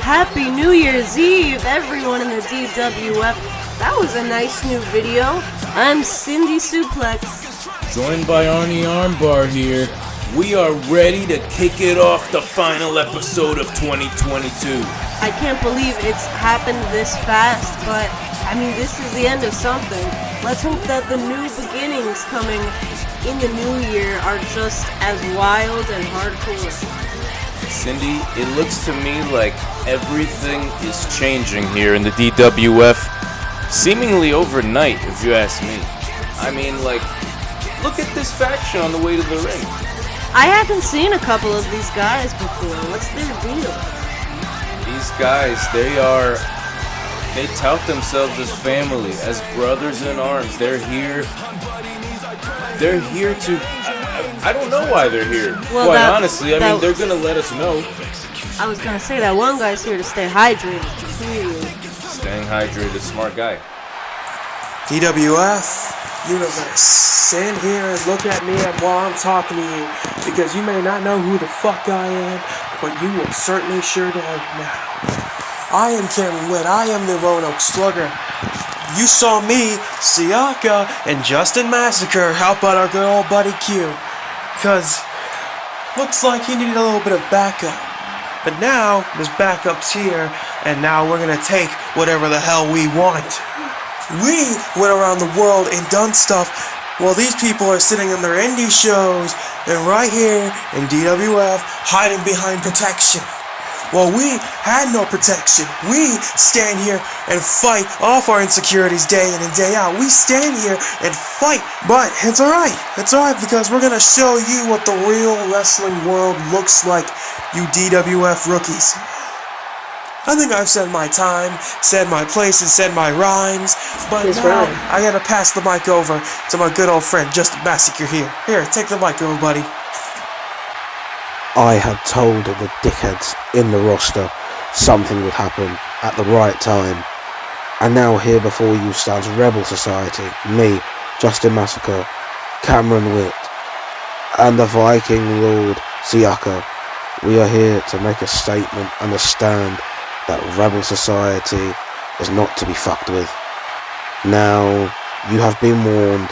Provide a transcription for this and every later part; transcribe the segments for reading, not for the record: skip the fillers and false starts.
Happy New Year's Eve, everyone in the DWF. That was a nice new video. I'm Cindy Suplex. Joined by Arnie Armbar here. We are ready to kick it off the final episode of 2022. I can't believe it's happened this fast, but I mean, this is the end of something. Let's hope that the new beginnings coming in the new year are just as wild and hardcore. Cindy, it looks to me like everything is changing here in the DWF, seemingly overnight, if you ask me. I mean, like, look at this faction on the way to the ring. I haven't seen a couple of these guys before. What's their deal? These guys, they tout themselves as family, as brothers in arms. They're here to, I don't know why they're here. Well, quite honestly, I mean, they're going to let us know. I was going to say that one guy's here to stay hydrated. Staying hydrated, smart guy. DWF Universe, stand here and look at me while I'm talking to you, because you may not know who the fuck I am, but you will certainly sure know now. I am Cameron Witt, I am the Roanoke Slugger. You saw me, Siaka, and Justin Massacre help out our good old buddy Q, cause looks like he needed a little bit of backup. But now, there's backups here, and now we're gonna take whatever the hell we want. We went around the world and done stuff while these people are sitting on their indie shows and right here in DWF hiding behind protection. Well, we had no protection. We stand here and fight off our insecurities day in and day out. We stand here and fight, but it's alright. It's alright because we're gonna show you what the real wrestling world looks like, you DWF rookies. I think I've said my time, said my place, and said my rhymes, but now I gotta pass the mic over to my good old friend Justin Massacre here. Here, take the mic over, buddy. I had told the dickheads in the roster something would happen at the right time. And now here before you stands Rebel Society, me, Justin Massacre, Cameron Witt, and the Viking Lord Siaka. We are here to make a statement and a stand that Rebel Society is not to be fucked with. Now, you have been warned.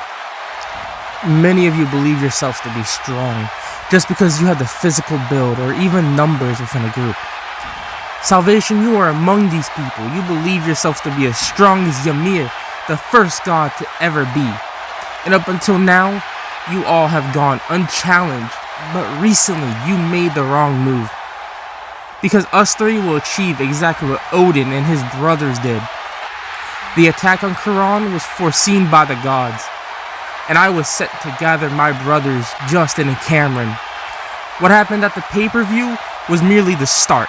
Many of you believe yourselves to be strong, just because you have the physical build or even numbers within a group. Salvation, you are among these people. You believe yourselves to be as strong as Ymir, the first god to ever be. And up until now, you all have gone unchallenged, but recently you made the wrong move. Because us three will achieve exactly what Odin and his brothers did. The attack on Quran was foreseen by the gods, and I was set to gather my brothers, Justin and Cameron. What happened at the pay-per-view was merely the start.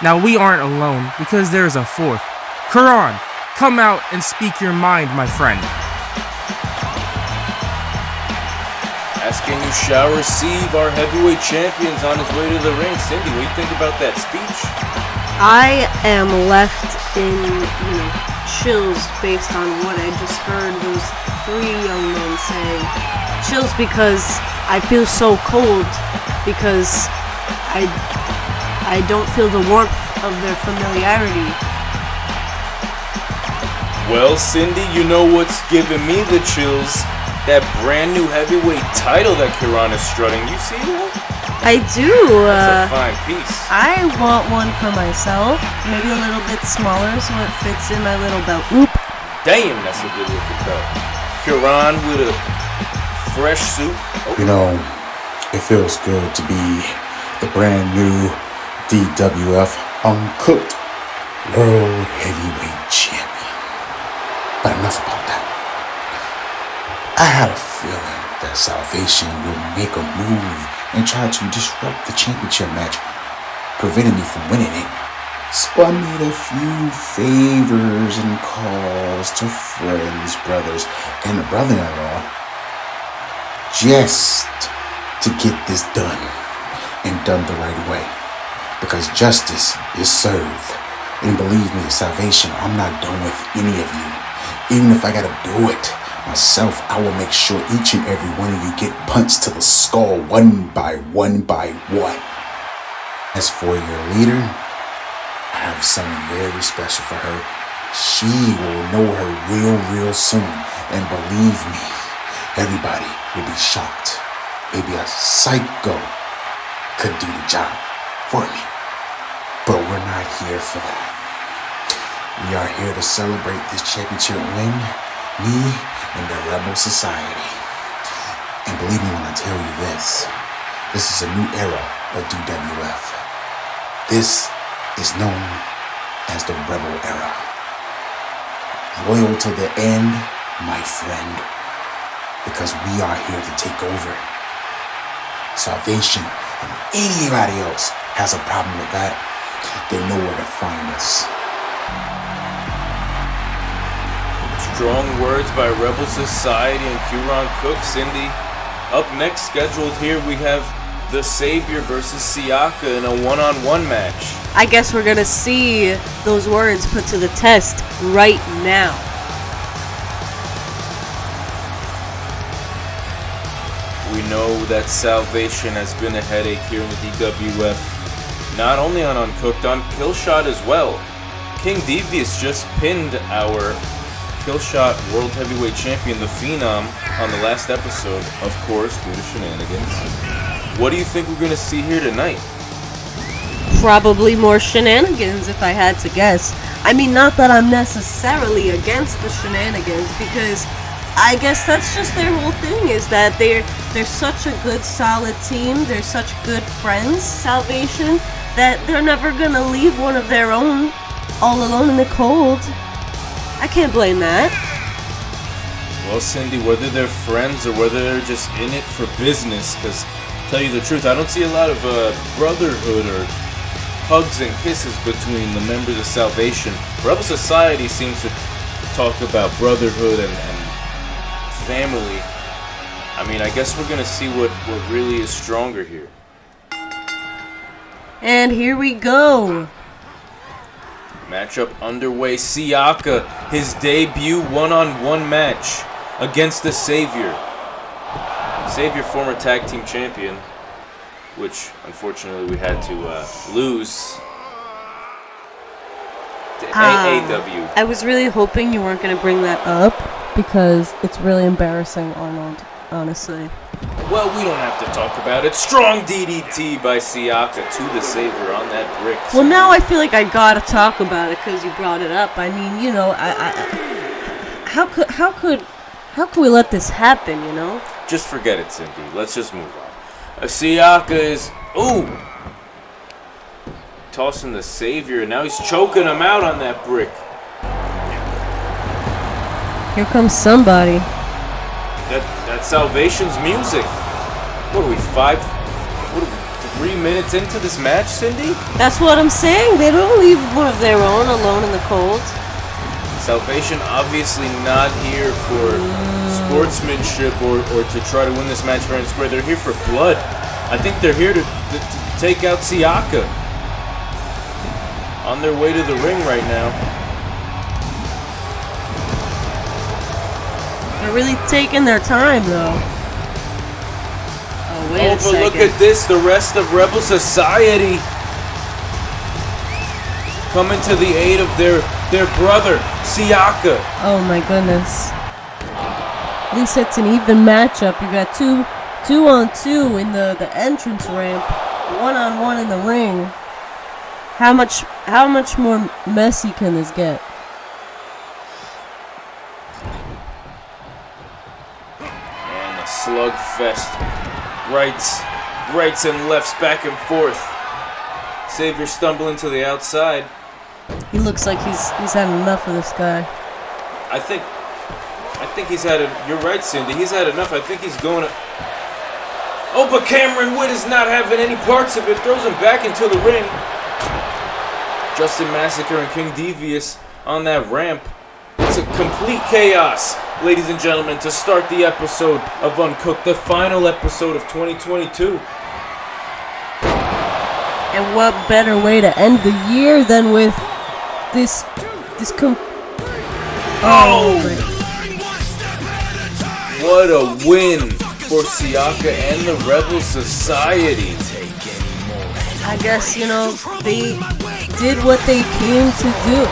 Now we aren't alone, because there's a fourth. Quran, come out and speak your mind, my friend. Asking you shall receive our heavyweight champions on his way to the ring. Cindy, what do you think about that speech? I am left in, chills based on what I just heard those three young men say. Chills because I feel so cold, because I don't feel the warmth of their familiarity. Well, Cindy, you know what's giving me the chills? That brand new heavyweight title that Kiran is strutting. You see that? I do. That's a fine piece. I want one for myself. Maybe a little bit smaller so it fits in my little belt loop. Damn, that's a good looking belt. Kiran with a fresh suit. Oh. You know, it feels good to be the brand new DWF Uncooked World Heavyweight Champion. But enough about that. I had a feeling that Salvation would make a move and try to disrupt the championship match, preventing me from winning it. So I made a few favors and calls to friends, brothers, and a brother-in-law just to get this done and done the right way. Because justice is served. And believe me, Salvation, I'm not done with any of you. Even if I gotta do it myself, I will make sure each and every one of you get punched to the skull one by one by one. As for your leader, I have something very special for her. She will know her real soon. And believe me, everybody will be shocked. Maybe a psycho could do the job for me. But we're not here for that. We are here to celebrate this championship win, me and the Rebel Society. And believe me when I tell you this is a new era of DWF. This is known as the Rebel Era. Loyal to the end, my friend, because we are here to take over. Salvation and anybody else has a problem with that, they know where to find us. Strong words by Rebel Society and UNCOKED. Cindy, up next scheduled here we have the Savior versus Siaka in a one-on-one match. I guess we're gonna see those words put to the test right now. We know that Salvation has been a headache here in the DWF. Not only on UNCOKED, on Killshot as well. King Devious just pinned our Killshot World Heavyweight Champion, the Phenom, on the last episode, of course, due to shenanigans. What do you think we're going to see here tonight? Probably more shenanigans if I had to guess. I mean, not that I'm necessarily against the shenanigans, because I guess that's just their whole thing, is that they're such a good, solid team, they're such good friends, Salvation, that they're never gonna leave one of their own all alone in the cold. I can't blame that. Well, Cindy, whether they're friends or whether they're just in it for business, because tell you the truth, I don't see a lot of brotherhood or hugs and kisses between the members of Salvation. Rebel Society seems to talk about brotherhood and family. I mean, I guess we're gonna see what really is stronger here. And here we go. Matchup underway. Siaka, his debut one-on-one match against the Savior. Savior, former tag team champion, which unfortunately we had to lose to AAW. I was really hoping you weren't going to bring that up, because it's really embarrassing, Arnold, honestly. Well, we don't have to talk about it. Strong DDT by Siaka to the Savior on that brick. Well, now I feel like I gotta talk about it because you brought it up. I mean, you know, how could we let this happen? You know? Just forget it, Cindy. Let's just move on. Siaka is tossing the Savior, and now he's choking him out on that brick. Here comes somebody. That's Salvation's music. What are we, 3 minutes into this match, Cindy? That's what I'm saying. They don't leave one of their own alone in the cold. Salvation obviously not here for sportsmanship or to try to win this match fair and square. They're here for blood. I think they're here to take out Siaka. On their way to the ring right now. They're really taking their time, though. Oh, wait a but second. look at this. The rest of Rebel Society coming to the aid of their brother, Siaka. Oh, my goodness. At least it's an even matchup. You got two on two in the entrance ramp, 1-on-1 in the ring. How much more messy can this get? And a slugfest. Rights and lefts back and forth. Savior stumbling to the outside. He looks like he's had enough of this guy. I think he's had you're right, Cindy. He's had enough. I think he's going to. Oh, but Cameron Witt is not having any parts of it. Throws him back into the ring. Justin Massacre and King Devious on that ramp. It's a complete chaos. ladies and gentlemen, to start the episode of Uncooked, the final episode of 2022. And what better way to end the year than with this What a win for Siaka and the Rebel Society. I guess, they did what they came to do.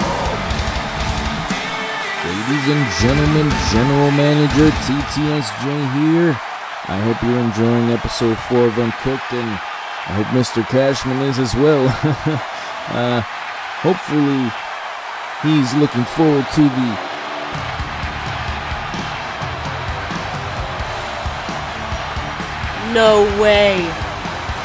Ladies and gentlemen, General Manager TTSJ here. I hope you're enjoying episode 4 of Uncooked, and I hope Mr. Cashman is as well. Hopefully, he's looking forward to the... No way.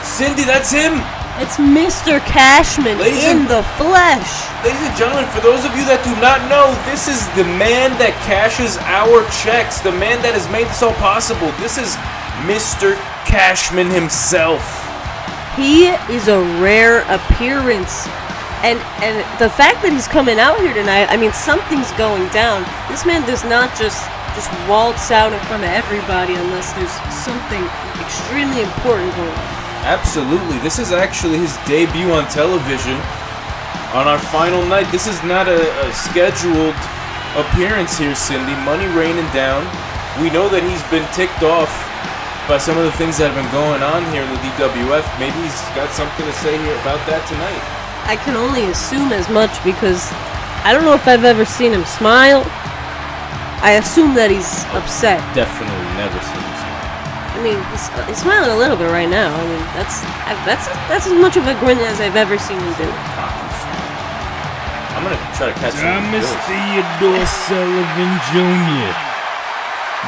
Cindy, that's him! It's Mr. Cashman in the flesh. Ladies and gentlemen, for those of you that do not know, this is the man that cashes our checks, the man that has made this all possible. This is Mr. Cashman himself. He is a rare appearance. And the fact that he's coming out here tonight, I mean, something's going down. This man does not just waltz out in front of everybody unless there's something extremely important going on. Absolutely. This is actually his debut on television on our final night. This is not a scheduled appearance here, Cindy. Money raining down. We know that he's been ticked off by some of the things that have been going on here in the DWF. Maybe he's got something to say here about that tonight. I can only assume as much because I don't know if I've ever seen him smile. I assume that he's upset. Definitely never seen him smile. I mean, he's smiling a little bit right now. I mean, that's as much of a grin as I've ever seen him do. I'm gonna try to catch him. Thomas Theodore Sullivan Jr.,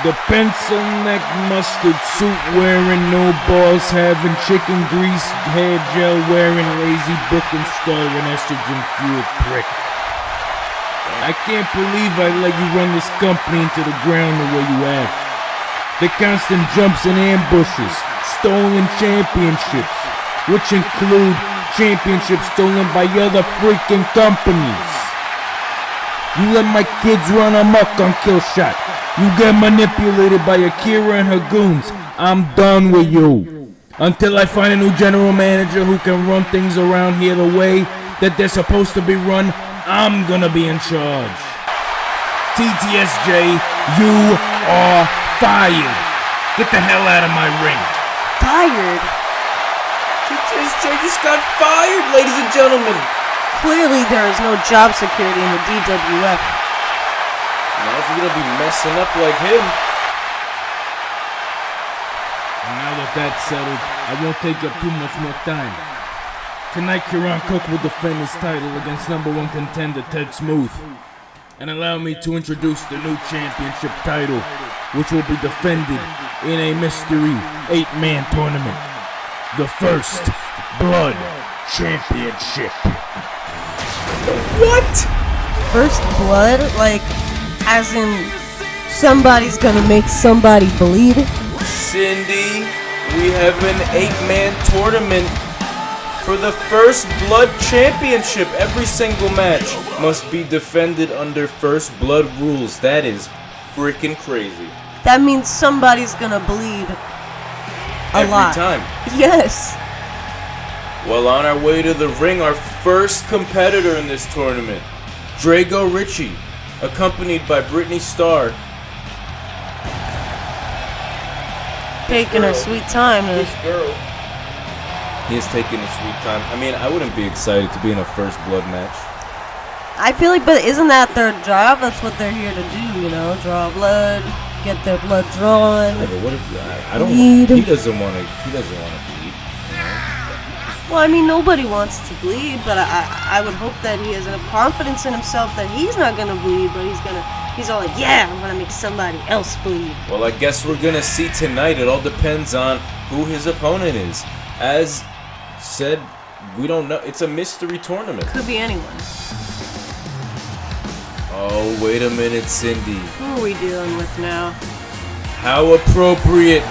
the pencil neck mustard suit wearing, no balls having, chicken grease hair gel wearing, lazy book and starring estrogen fueled prick. I can't believe I let you run this company into the ground the way you have. The constant jumps and ambushes, stolen championships, which include championships stolen by other freaking companies. You let my kids run amok on Killshot. You get manipulated by Akira and her goons. I'm done with you. Until I find a new general manager who can run things around here the way that they're supposed to be run, I'm gonna be in charge. TTSJ, you are fired. Get the hell out of my ring. Fired? TTSJ just got fired, ladies and gentlemen. Clearly there is no job security in the DWF. Not if you're gonna be messing up like him. Now that that's settled, I won't take up too much more time. Tonight, Kieran Cook will defend his title against number 1 contender Ted Smooth. And allow me to introduce the new championship title, which will be defended in a mystery 8-man tournament. The First Blood Championship. What? First blood? Like, as in, somebody's gonna make somebody bleed? Cindy, we have an 8-man tournament for the First Blood Championship. Every single match must be defended under First Blood rules. That is freaking crazy. That means somebody's gonna bleed a lot. Every time. Yes. Well, on our way to the ring, our first competitor in this tournament, Drago Ritchie, accompanied by Brittany Starr. Taking her sweet time. This girl. He is taking a sweet time. I mean, I wouldn't be excited to be in a First Blood match. I feel like, but isn't that their job? That's what they're here to do, draw blood, get their blood drawn. Yeah, but what if I don't? Bleed. He doesn't want to. He doesn't want to bleed. Well, I mean, nobody wants to bleed, but I would hope that he has enough confidence in himself that he's not gonna bleed, but he's all like, yeah, I'm gonna make somebody else bleed. Well, I guess we're gonna see tonight. It all depends on who his opponent is. As said, we don't know. It's a mystery tournament. Could be anyone. Oh, wait a minute, Cindy. Who are we dealing with now? How appropriate.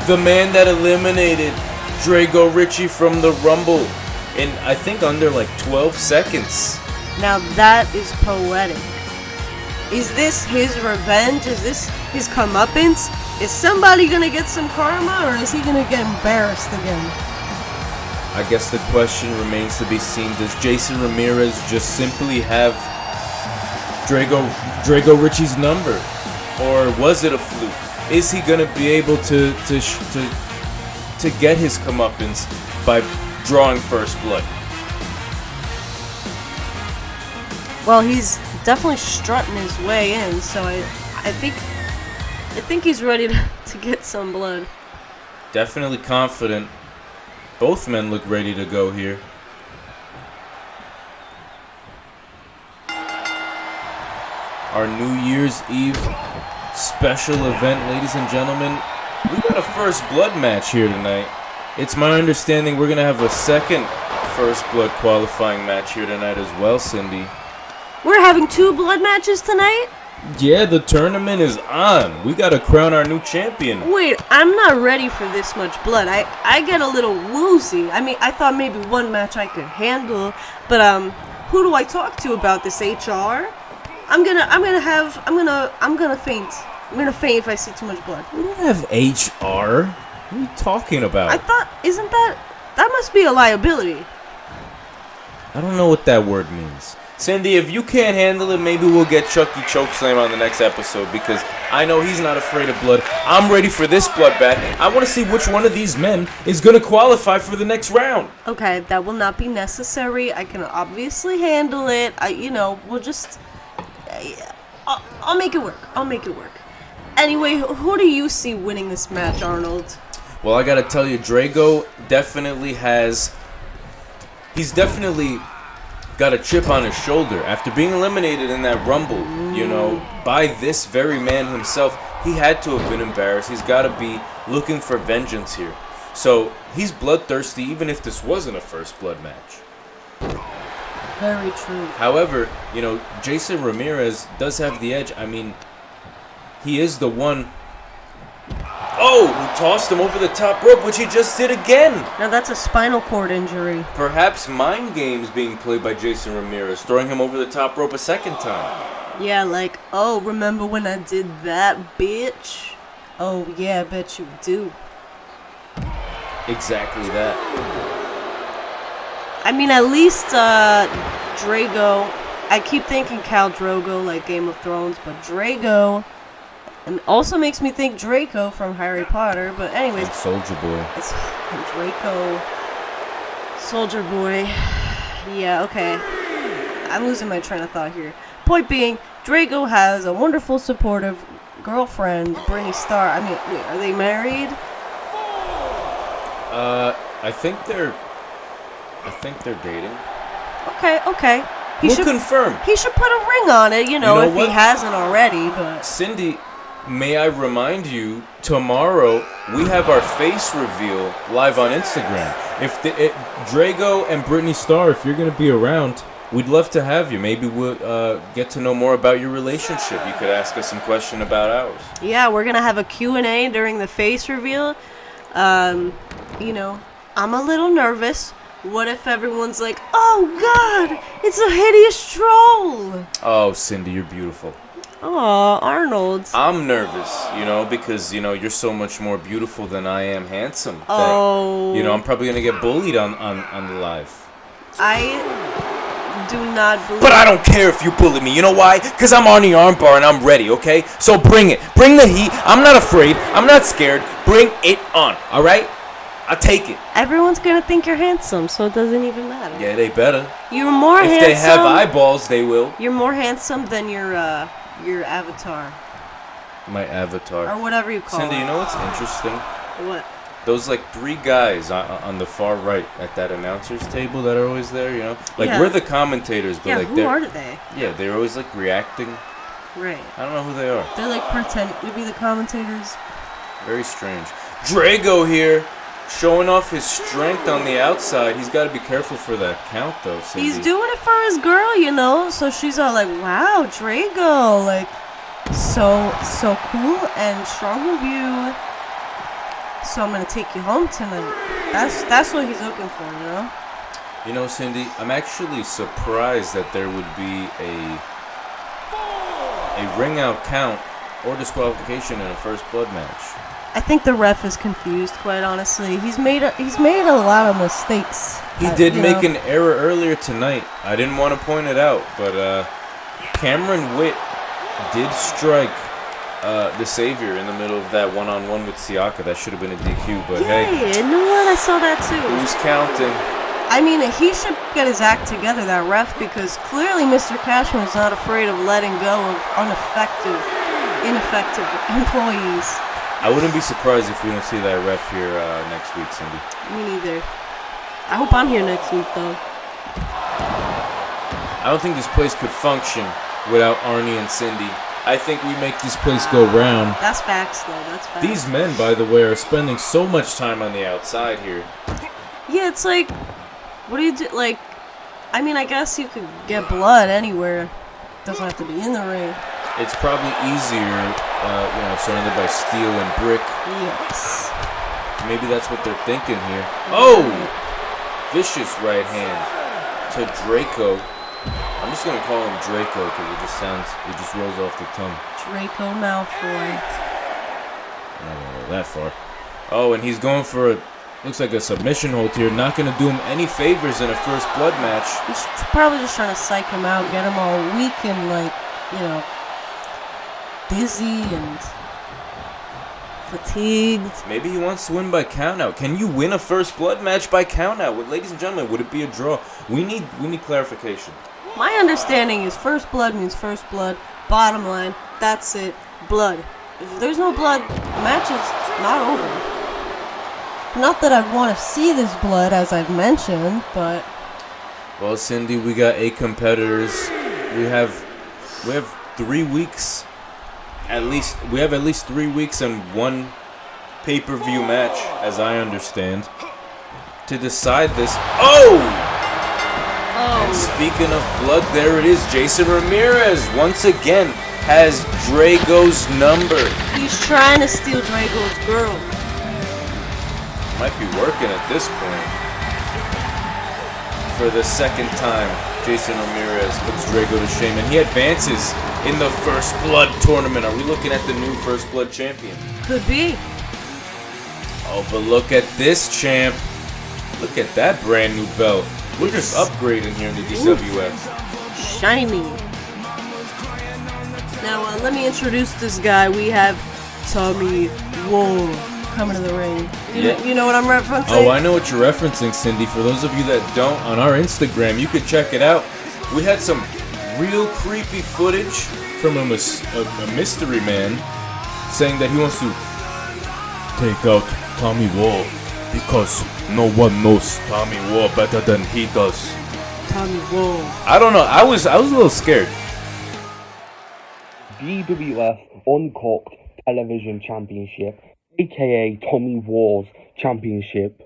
The man that eliminated Drago Ritchie from the Rumble in, I think, under like 12 seconds. Now that is poetic. Is this his revenge? Is this his comeuppance? Is somebody gonna get some karma, or is he gonna get embarrassed again? I guess the question remains to be seen. Does Jason Ramirez just simply have Drago Richie's number, or was it a fluke? Is he gonna be able to get his comeuppance by drawing first blood? Well, he's definitely strutting his way in, so I think he's ready to get some blood. Definitely confident. Both men look ready to go here. Our New Year's Eve special event, ladies and gentlemen. We got a first blood match here tonight. It's my understanding we're going to have a second first blood qualifying match here tonight as well, Cindy. We're having 2 blood matches tonight? Yeah, the tournament is on. We got to crown our new champion. Wait, I'm not ready for this much blood. I get a little woozy. I mean, I thought maybe one match I could handle, but who do I talk to about this, HR? I'm gonna faint. I'm gonna faint if I see too much blood. We don't have HR. What are you talking about? I thought, that must be a liability. I don't know what that word means. Cindy, if you can't handle it, maybe we'll get Chucky Chokeslam on the next episode, because I know he's not afraid of blood. I'm ready for this bloodbath. I want to see which one of these men is going to qualify for the next round. Okay, that will not be necessary. I can obviously handle it. We'll just... I'll make it work. Anyway, who do you see winning this match, Arnold? Well, I got to tell you, Drago definitely has... He's definitely... got a chip on his shoulder after being eliminated in that Rumble, by this very man himself. He had to have been embarrassed. He's got to be looking for vengeance here. So he's bloodthirsty, even if this wasn't a first blood match. Very true. However, Jason Ramirez does have the edge. I mean, he is the one... Oh, who tossed him over the top rope, which he just did again. Now that's a spinal cord injury. Perhaps mind games being played by Jason Ramirez, throwing him over the top rope a second time. Yeah, like, oh, remember when I did that, bitch? Oh, yeah, I bet you do. Exactly that. I mean, at least, Drago, I keep thinking Khal Drogo, like Game of Thrones, but Drago... And also makes me think Draco from Harry Potter, but anyways. And Soldier Boy. It's Draco. Soldier Boy. Yeah, okay. I'm losing my train of thought here. Point being, Draco has a wonderful, supportive girlfriend, Brittany Starr. I mean, wait, are they married? I think they're dating. Okay. We'll confirm. He should put a ring on it, if what? he hasn't already, but... Cindy... May I remind you, tomorrow we have our face reveal live on Instagram. If Drago and Brittany Starr, if you're going to be around, we'd love to have you. Maybe we'll get to know more about your relationship. You could ask us some question about ours. Yeah, we're going to have a Q&A during the face reveal. I'm a little nervous. What if everyone's like, oh, God, it's a hideous troll? Oh, Cindy, you're beautiful. Aw, Arnold. I'm nervous, because, you're so much more beautiful than I am handsome. Oh. That, I'm probably going to get bullied on the live. I do not believe... But I don't care if you bully me. You know why? Because I'm on the armbar and I'm ready, okay? So bring it. Bring the heat. I'm not afraid. I'm not scared. Bring it on, all right? I'll take it. Everyone's going to think you're handsome, so it doesn't even matter. Yeah, they better. You're more handsome... If they have eyeballs, they will. You're more handsome than your avatar. My avatar. Or whatever you call it. Cindy, you know what's interesting? What? Those, 3 guys on the far right at that announcer's table that are always there, Yeah. we're the commentators, but, who are they? Yeah, they're always, reacting. Right. I don't know who they are. They're, pretend to be the commentators. Very strange. Drago here, showing off his strength on the outside. He's got to be careful for that count, though, Cindy. He's doing it for his girl, so she's all like, wow, Drago, so cool and strong of you. So I'm going to take you home tonight. That's what he's looking for, Cindy, I'm actually surprised that there would be a ring out count or disqualification in a first blood match. I think the ref is confused, quite honestly. He's made a lot of mistakes. He did make an error earlier tonight. I didn't want to point it out, but Cameron Witt did strike the Savior in the middle of that one-on-one with Siaka. That should have been a DQ, but hey. You know what? I saw that too. Who's counting? I mean, he should get his act together, that ref, because clearly Mr. Cashman is not afraid of letting go of ineffective employees. I wouldn't be surprised if we don't see that ref here next week, Cindy. Me neither. I hope I'm here next week, though. I don't think this place could function without Arnie and Cindy. I think we make this place go round. That's facts, though. That's facts. These men, by the way, are spending so much time on the outside here. Yeah, it's like, what do you do? Like, I mean, I guess you could get blood anywhere. Doesn't have to be in the ring. It's probably easier, surrounded by steel and brick. Yes. Maybe that's what they're thinking here. Oh! Vicious right hand to Draco. I'm just gonna call him Draco because it just rolls off the tongue. Draco Malfoy. I don't know that far. Oh, and he's going for looks like a submission hold here. Not gonna do him any favors in a first blood match. He's probably just trying to psych him out, get him all weak and dizzy and fatigued. Maybe he wants to win by countout. Can you win a first blood match by countout? Ladies and gentlemen, would it be a draw? We need clarification. My understanding is first blood means first blood. Bottom line, that's it. Blood. If there's no blood, the match is not over. Not that I want to see this blood, as I've mentioned, but... Well, Cindy, we got 8 competitors. We have 3 weeks. We have at least 3 weeks and 1 pay-per-view match, as I understand, to decide this. Oh! And speaking of blood, there it is. Jason Ramirez once again has Drago's number. He's trying to steal Drago's girl. Might be working at this point. For the second time, Jason Ramirez puts Drago to shame, and he advances in the First Blood tournament. Are we looking at the new First Blood champion? Could be. Oh, but look at this champ. Look at that brand new belt. We're just upgrading here in the DWF. Shiny. Now, let me introduce this guy. We have Tommy Wall coming to the ring. You know what I'm referencing? Oh, I know what you're referencing, Cindy. For those of you that don't, on our Instagram, you can check it out. We had some real creepy footage from a mystery man saying that he wants to take out Tommy Wall because no one knows Tommy Wall better than he does. Tommy Wall. I don't know. I was a little scared. DWF UNCOKED Television Championship, aka Tommy Wall's Championship.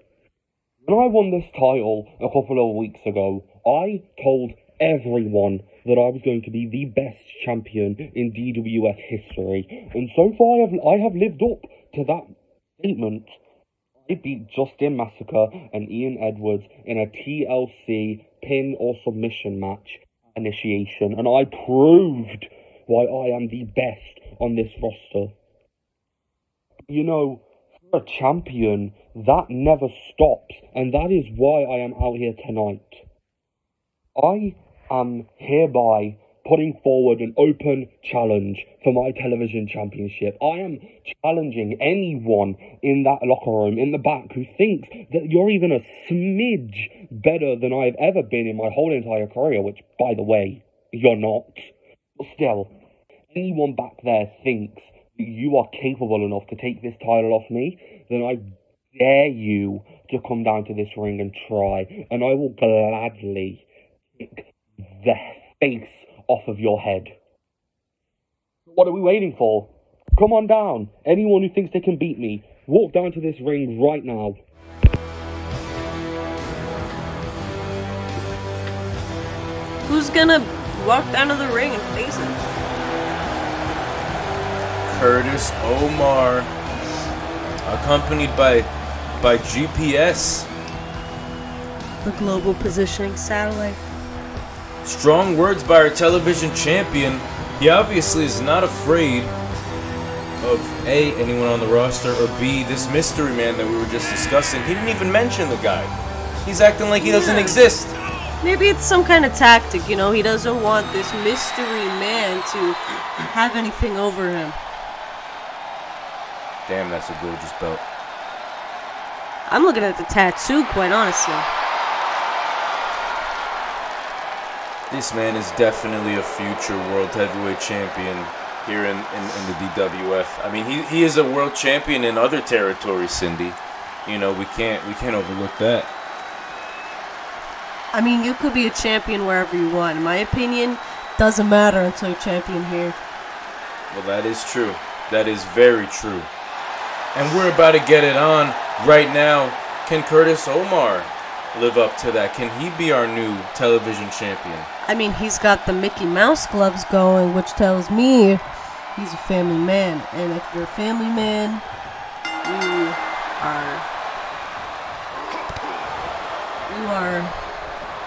When I won this title a couple of weeks ago, I told everyone that I was going to be the best champion in DWF history, and so far I have lived up to that statement. I beat Justin Massacre and Ian Edwards in a TLC pin or submission match initiation, and I proved why I am the best on this roster. You know, for a champion, that never stops, and that is why I am out here tonight. I am hereby putting forward an open challenge for my television championship. I am challenging anyone in that locker room in the back who thinks that you're even a smidge better than I've ever been in my whole entire career, which, by the way, you're not. But still, anyone back there thinks you are capable enough to take this title off me, then I dare you to come down to this ring and try, and I will gladly take the face off of your head. What are we waiting for? Come on down. Anyone who thinks they can beat me, walk down to this ring right now. Who's gonna walk down to the ring and face him? Curtis Omar, accompanied by GPS. The global positioning satellite. Strong words by our television champion. He obviously is not afraid of A, anyone on the roster, or B, this mystery man that we were just discussing. He didn't even mention the guy. He's acting like he doesn't exist. Maybe it's some kind of tactic, you know? He doesn't want this mystery man to have anything over him. Damn, that's a gorgeous belt. I'm looking at the tattoo, quite honestly. This man is definitely a future world heavyweight champion here in the DWF. I mean, he is a world champion in other territories, Cindy. You know, we can't overlook that. I mean, you could be a champion wherever you want. In my opinion, doesn't matter until you're champion here. Well, that is true. That is very true. And we're about to get it on right now. Can Curtis Omar live up to that? Can he be our new television champion? I mean, he's got the Mickey Mouse gloves going, which tells me he's a family man. And if you're a family man, you are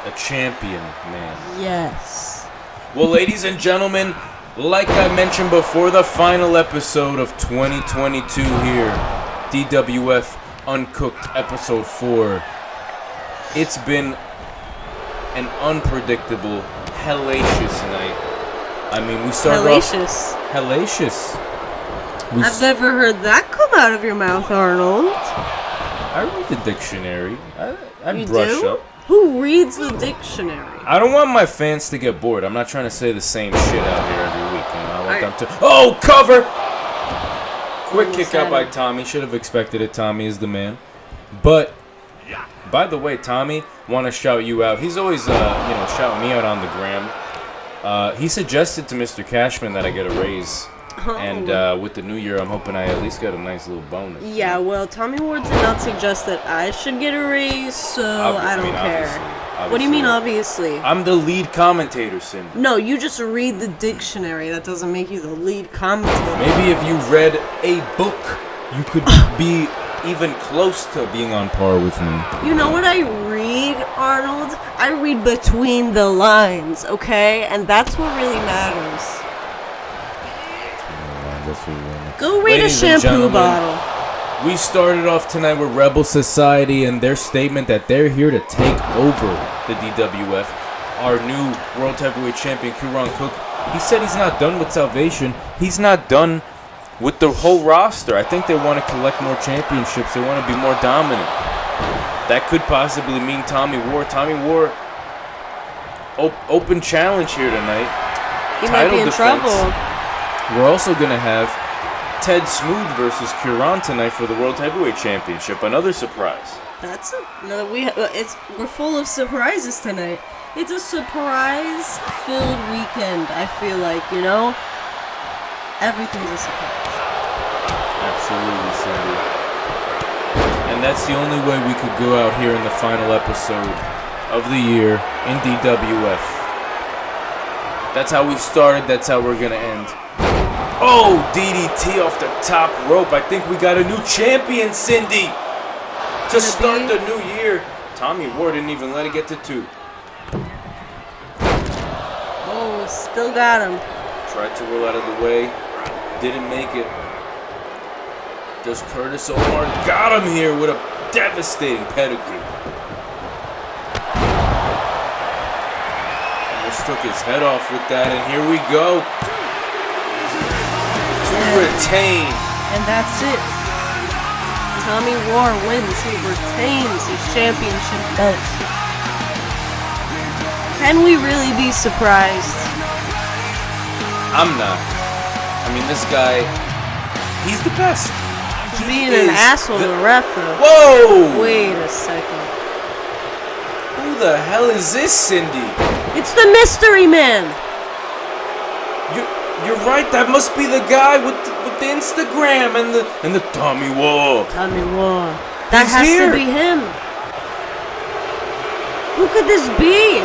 a champion, man. Yes. Well, ladies and gentlemen, like I mentioned before, the final episode of 2022 here, DWF Uncooked Episode 4. It's been an unpredictable, hellacious night. I mean, we started hellacious. Hellacious. I've never heard that come out of your mouth, Arnold. I read the dictionary. I you brush do? up. Who reads the dictionary? I don't want my fans to get bored. I'm not trying to say the same shit out here every week. You know? I want them to. Oh, cover! Quick kick out by Tommy. Should have expected it. Tommy is the man. But, by the way, Tommy, want to shout you out. He's always, shouting me out on the gram. He suggested to Mr. Cashman that I get a raise. Oh. And with the new year, I'm hoping I at least get a nice little bonus. Yeah, well, Tommy Ward did not suggest that I should get a raise, so I don't care. Obviously, what do you mean, obviously? I'm the lead commentator, Cindy. No, you just read the dictionary. That doesn't make you the lead commentator. Maybe if you read a book, you could be even close to being on par with me. You know what I read, Arnold? I read between the lines, okay? And that's what really matters. Go read a shampoo bottle. We started off tonight with Rebel Society and their statement that they're here to take over the DWF. Our new World Heavyweight Champion, Kieran Cook, he said he's not done with Salvation. He's not done with the whole roster. I think they want to collect more championships. They want to be more dominant. That could possibly mean Tommy War. Tommy War, open challenge here tonight. He might be in trouble. We're also going to have Ted Smooth versus Kieran tonight for the World Heavyweight Championship. Another surprise. We're full of surprises tonight. It's a surprise-filled weekend, I feel like, you know? Everything's a surprise. Absolutely, Cindy. And that's the only way we could go out here in the final episode of the year in DWF. That's how we started, that's how we're going to end. Oh, DDT off the top rope. I think we got a new champion, Cindy. To start the new year. Tommy Ward didn't even let it get to 2. Oh, still got him. Tried to roll out of the way. Didn't make it. Does Curtis Omar got him here with a devastating pedigree. Almost took his head off with that, and here we go. Retain. And that's it. Tommy War wins. He retains his championship belt. Can we really be surprised? I'm not. I mean, this guy, he's the best. He's being an asshole to the ref, though. Whoa! Wait a second. Who the hell is this, Cindy? It's the mystery man. You're right. That must be the guy with the Instagram and the Tommy War. Tommy War. That has to be him. Who could this be?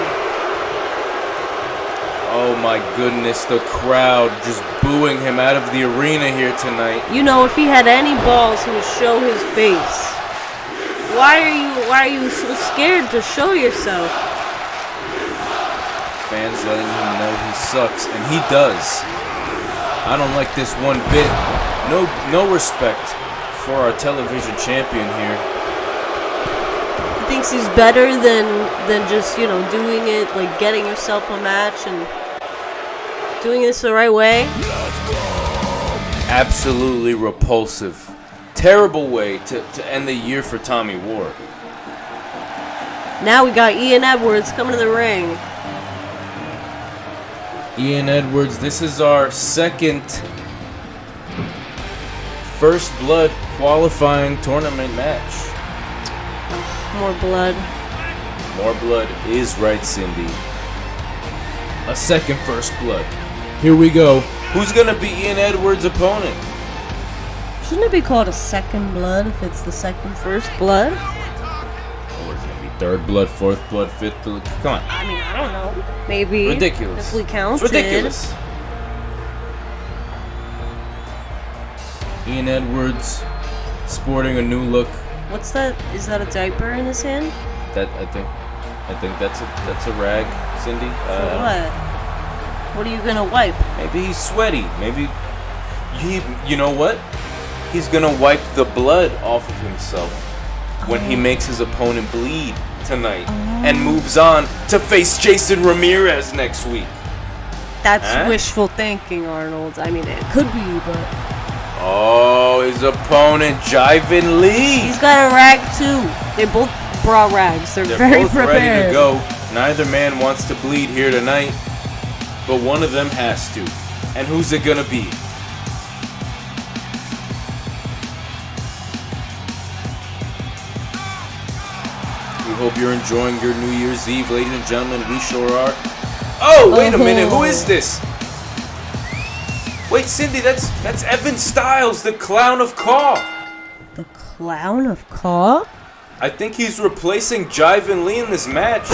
Oh my goodness! The crowd just booing him out of the arena here tonight. You know, if he had any balls, he would show his face. Why are you so scared to show yourself? Fans letting him know he sucks, and he does. I don't like this one bit. No respect for our television champion here. He thinks he's better than just, doing it, like getting yourself a match and doing this the right way. Absolutely repulsive. Terrible way to end the year for Tommy Ward. Now we got Ian Edwards coming to the ring. Ian Edwards, this is our second First Blood qualifying tournament match. More blood. More blood is right, Cindy. A second First Blood. Here we go. Who's gonna be Ian Edwards' opponent? Shouldn't it be called a second blood if it's the second First Blood? Or is it gonna be third blood, fourth blood, fifth blood? Come on. I mean, I don't know. Maybe. Ridiculous. If we counted. It's ridiculous. Ian Edwards sporting a new look. What's that? Is that a diaper in his hand? That I think that's a rag, Cindy. For what? What are you gonna wipe? Maybe he's sweaty. Maybe you know what? He's gonna wipe the blood off of himself when he makes his opponent bleed tonight and moves on to face Jason Ramirez next week. That's wishful thinking, Arnold. I mean, it could be, but... Oh, his opponent, Jivin Lee. He's got a rag, too. They both brought rags. They're very both prepared. ready to go. Neither man wants to bleed here tonight, but one of them has to. And who's it gonna be? We hope you're enjoying your New Year's Eve, ladies and gentlemen. We sure are. Oh, wait a minute. Who is this? Wait, Cindy, that's Evan Styles, the Clown of Caw. The Clown of Caw? I think he's replacing Jivin Lee in this match.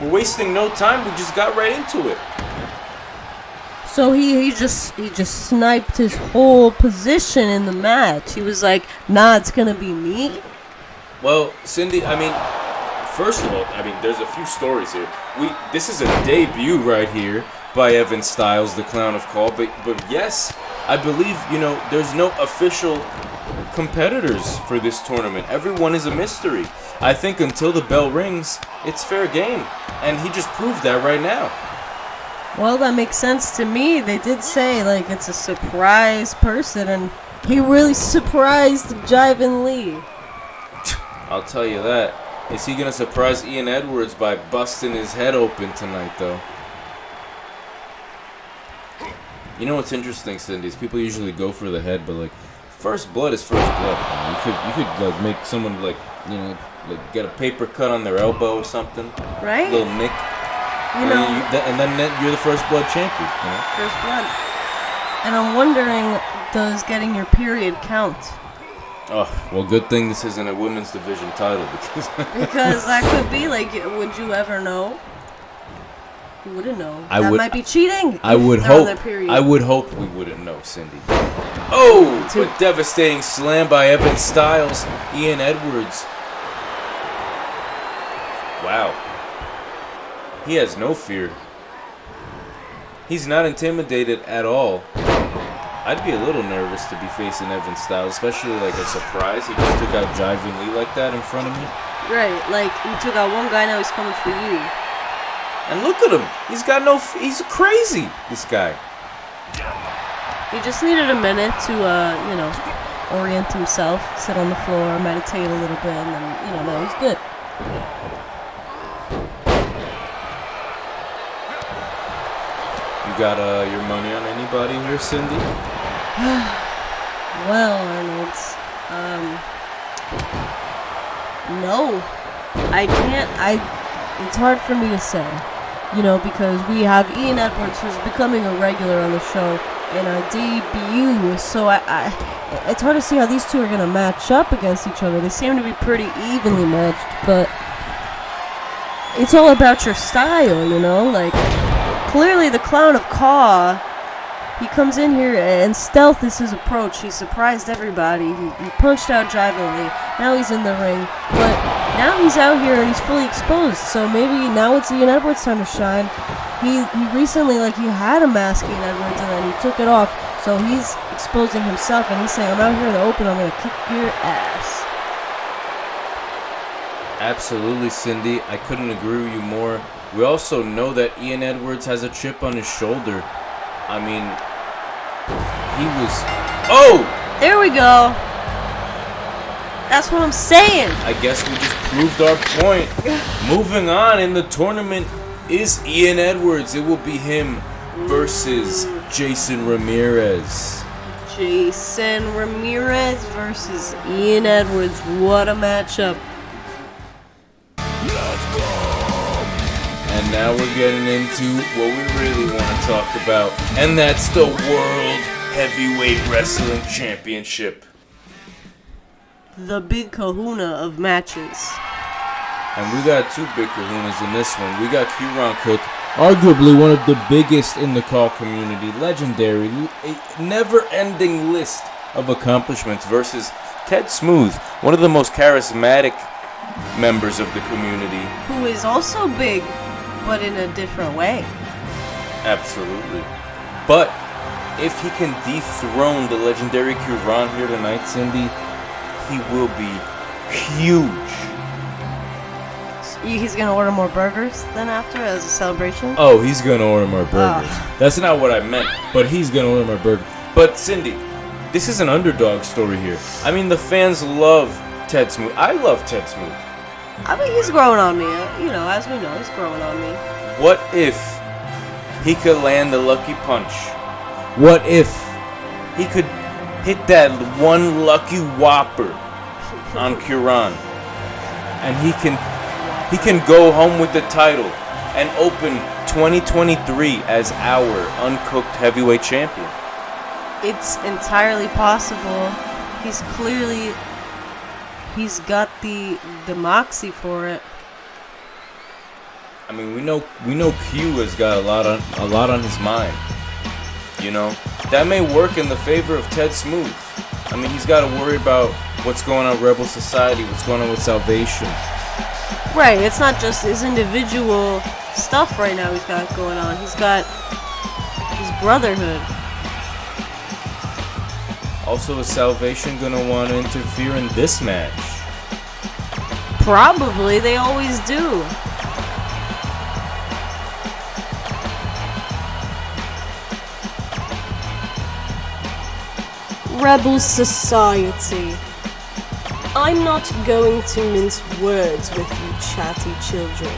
We're wasting no time. We just got right into it. So he just sniped his whole position in the match. He was like, nah, it's gonna be me. Well, Cindy, I mean, first of all, there's a few stories here. This is a debut right here by Evan Styles, the Clown of Caw. But yes, I believe, there's no official competitors for this tournament. Everyone is a mystery. I think until the bell rings, it's fair game. And he just proved that right now. Well, that makes sense to me. They did say, like, it's a surprise person, and he really surprised Jivin Lee. I'll tell you that. Is he gonna surprise Ian Edwards by busting his head open tonight, though? You know what's interesting, Cindy, is people usually go for the head, but like, first blood is first blood. You could like make someone like get a paper cut on their elbow or something, right? A little nick. And then you're the first blood champion. First blood. And I'm wondering, does getting your period count? Oh, well, good thing this isn't a women's division title because that could be like, would you ever know? You wouldn't know. That might be cheating. I would hope. I would hope we wouldn't know, Cindy. Oh, a devastating slam by Evan Styles, Ian Edwards. Wow. He has no fear. He's not intimidated at all. I'd be a little nervous to be facing Evan Styles, especially like a surprise. He just took out Jivin Lee like that in front of me. Right, like he took out one guy, now he's coming for you. And look at him. He's crazy, this guy. He just needed a minute to, orient himself, sit on the floor, meditate a little bit, and then, that was good. You got your money on anybody here, Cindy? Well, Arnold, no. I can't, it's hard for me to say, because we have Ian Edwards, who's becoming a regular on the show, in our debut, so it's hard to see how these two are going to match up against each other. They seem to be pretty evenly matched, but it's all about your style, like, clearly the Clown of Caw, he comes in here and stealth is his approach. He surprised everybody. He punched out Jivin Lee. Now he's in the ring, but now he's out here and he's fully exposed, so maybe now it's Ian Edwards' time to shine. He recently, he had a mask, Ian Edwards, and then he took it off So he's exposing himself and he's saying, I'm out here in the open, I'm going to kick your ass. Absolutely, Cindy. I couldn't agree with you more. We also know that Ian Edwards has a chip on his shoulder. I mean, he was... Oh! There we go. That's what I'm saying. I guess we just proved our point. Moving on in the tournament is Ian Edwards. It will be him versus Jason Ramirez. Jason Ramirez versus Ian Edwards. What a matchup. And now we're getting into what we really want to talk about, and that's the World Heavyweight Wrestling Championship. The big kahuna of matches. And we got two big kahunas in this one. We got Kieran Cook, arguably one of the biggest in the call community, legendary, a never-ending list of accomplishments, versus Ted Smooth, one of the most charismatic members of the community. Who is also big, but in a different way. Absolutely. But if he can dethrone the legendary Kieran here tonight, Cindy, he will be huge. He's gonna order more burgers then after as a celebration? Oh, he's gonna order more burgers. That's not what I meant, but he's gonna order more burgers. But Cindy, this is an underdog story here. I mean, the fans love Ted Smooth. I love Ted Smooth. I mean, he's growing on me. You know, as we know, he's growing on me. What if he could land the lucky punch? What if he could hit that one lucky whopper on Kieran, and he can go home with the title and open 2023 as our uncooked heavyweight champion? It's entirely possible. He's got the moxie for it. I mean, we know Q has got a lot on his mind. You know, that may work in the favor of Ted Smooth. I mean, he's got to worry about what's going on with Rebel Society, what's going on with Salvation. Right, it's not just his individual stuff right now he's got going on. He's got his brotherhood. Also, is Salvation going to want to interfere in this match? Probably, they always do. Rebel Society. I'm not going to mince words with you chatty children.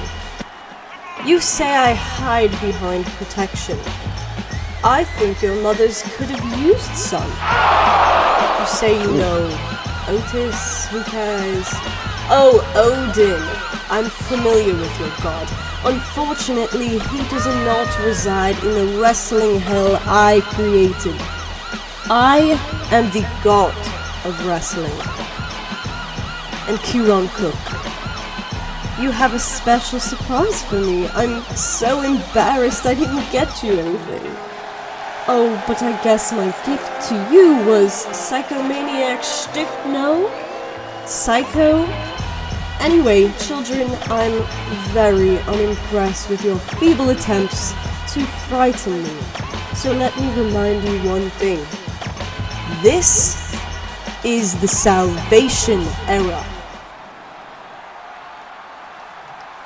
You say I hide behind protection. I think your mothers could have used some. You say you know Otis, who cares? Oh, Odin. I'm familiar with your god. Unfortunately, he does not reside in the wrestling hell I created. I am the god of wrestling. And Kieran Cook, you have a special surprise for me. I'm so embarrassed I didn't get you anything. Oh, but I guess my gift to you was Psychomaniac shtick, no? Psycho? Anyway, children, I'm very unimpressed with your feeble attempts to frighten me. So let me remind you one thing. This is the Salvation era.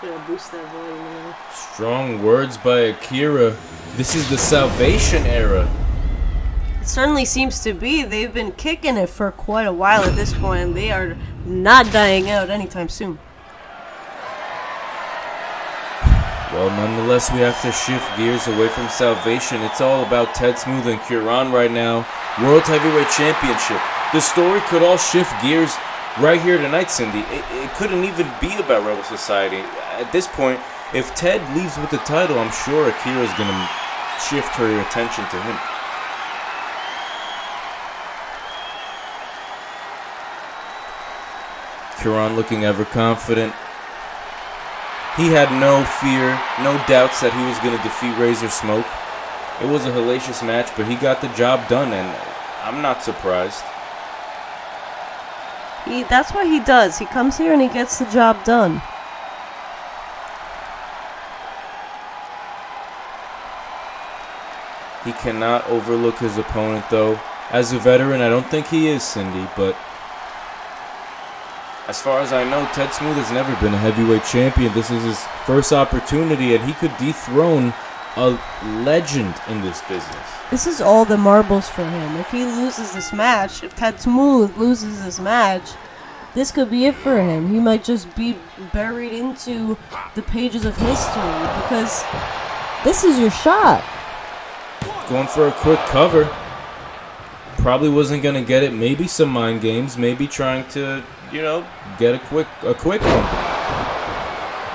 Gonna boost that volume a little. Strong words by Akira. This is the Salvation era. It certainly seems to be. They've been kicking it for quite a while at this point, and they are not dying out anytime soon. Well, nonetheless, we have to shift gears away from Salvation. It's all about Ted Smooth and Kieran right now. World Heavyweight Championship. The story could all shift gears right here tonight, Cindy. It couldn't even be about Rebel Society. At this point, if Ted leaves with the title, I'm sure Akira's going to shift her attention to him. Kieran looking ever confident. He had no fear, no doubts that he was going to defeat Razor Smoke. It was a hellacious match, but he got the job done, and I'm not surprised. That's what he does. He comes here and he gets the job done. He cannot overlook his opponent, though. As a veteran, I don't think he is, Cindy, but as far as I know, Ted Smooth has never been a heavyweight champion. This is his first opportunity, and he could dethrone a legend in this business. This is all the marbles for him. If he loses this match, if Ted Smooth loses this match, this could be it for him. He might just be buried into the pages of history because this is your shot. Going for a quick cover. Probably wasn't going to get it. Maybe some mind games. Maybe trying to, get a quick one.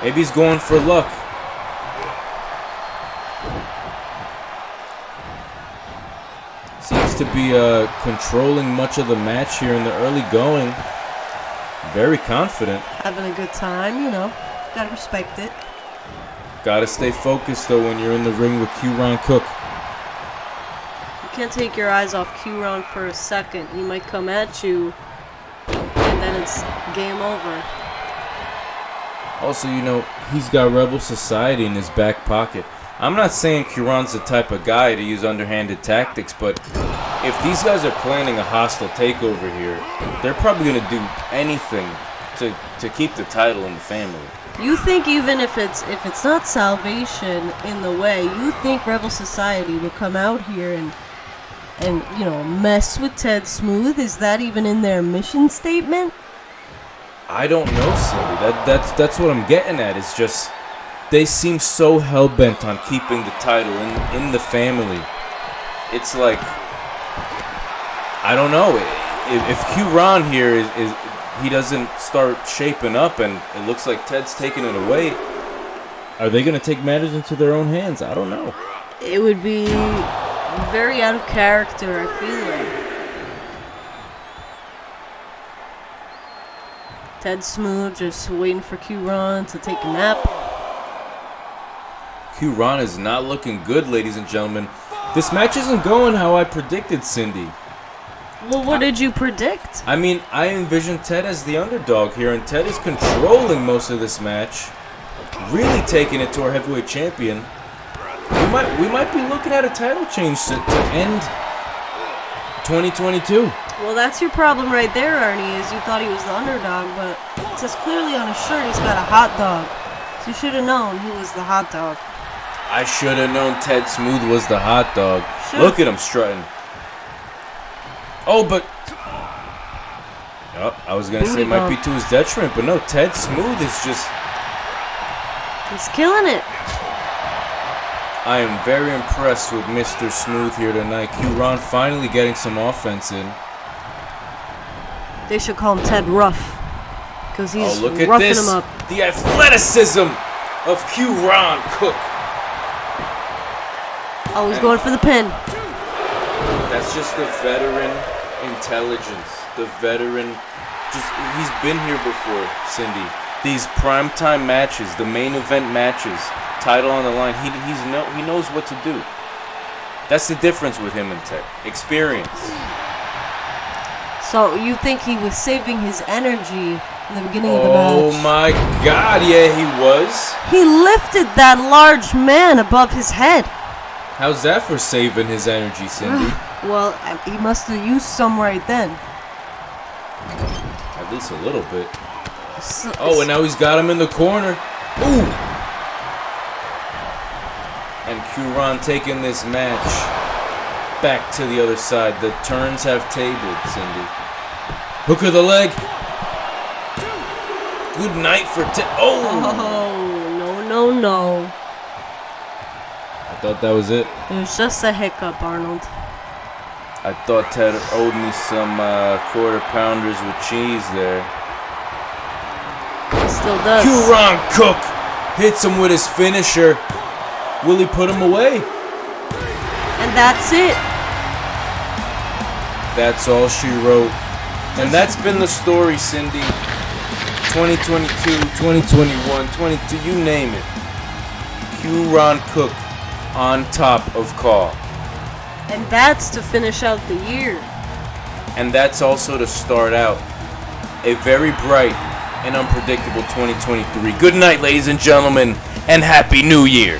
Maybe he's going for luck. Seems to be controlling much of the match here in the early going. Very confident. Having a good time, Gotta respect it. Gotta stay focused, though, when you're in the ring with Q-Ron Cook. You can't take your eyes off Q-Ron for a second. He might come at you, and then it's game over. Also, he's got Rebel Society in his back pocket. I'm not saying Q-Ron's the type of guy to use underhanded tactics, but if these guys are planning a hostile takeover here, they're probably going to do anything to keep the title in the family. You think even if it's not Salvation in the way, you think Rebel Society would come out here and mess with Ted Smooth? Is that even in their mission statement? I don't know, Cindy. That's what I'm getting at. It's just they seem so hell-bent on keeping the title in the family. It's like, I don't know. If Q-Ron here is he doesn't start shaping up and it looks like Ted's taking it away, are they going to take matters into their own hands? I don't know. It would be very out of character, I feel like. Ted Smooth just waiting for Q-Ron to take a nap. Q-Ron is not looking good, ladies and gentlemen. This match isn't going how I predicted, Cindy. Well, what did you predict? I mean, I envisioned Ted as the underdog here, and Ted is controlling most of this match, really taking it to our heavyweight champion. We might be looking at a title change to end 2022. Well, that's your problem right there, Arnie, is you thought he was the underdog, but it says clearly on his shirt he's got a hot dog. So you should have known he was the hot dog. I should have known Ted Smooth was the hot dog. Sure. Look at him strutting. Oh, but I was going to say it might be to his detriment, but no, Ted Smooth is just... He's killing it. I am very impressed with Mr. Smooth here tonight. Q-Ron finally getting some offense in. They should call him Ted Ruff, because he's look at roughing this. him up. The athleticism of Q-Ron Cook. Oh, he's going for the pin. That's just the veteran intelligence. The veteran, he's been here before, Cindy. These primetime matches, the main event matches, title on the line, he knows what to do. That's the difference with him and Ted. Experience. So you think he was saving his energy in the beginning of the match? Oh my God, yeah, he was. He lifted that large man above his head. How's that for saving his energy, Cindy? Well, he must have used some right then. At least a little bit. And now he's got him in the corner. Ooh! And Q-Ron taking this match back to the other side. The turns have tabled, Cindy. Hook of the leg. Good night for Ted. Oh, no. I thought that was it. It was just a hiccup, Arnold. I thought Ted owed me some quarter pounders with cheese there. He still does. Q-Ron Cook hits him with his finisher. Will he put him away? And that's it. That's all she wrote. And that's been the story, Cindy. 2022, 2021, 22, you name it. Q-Ron Cook on top of Call. And that's to finish out the year. And that's also to start out a very bright and unpredictable 2023. Good night, ladies and gentlemen, and Happy New Year.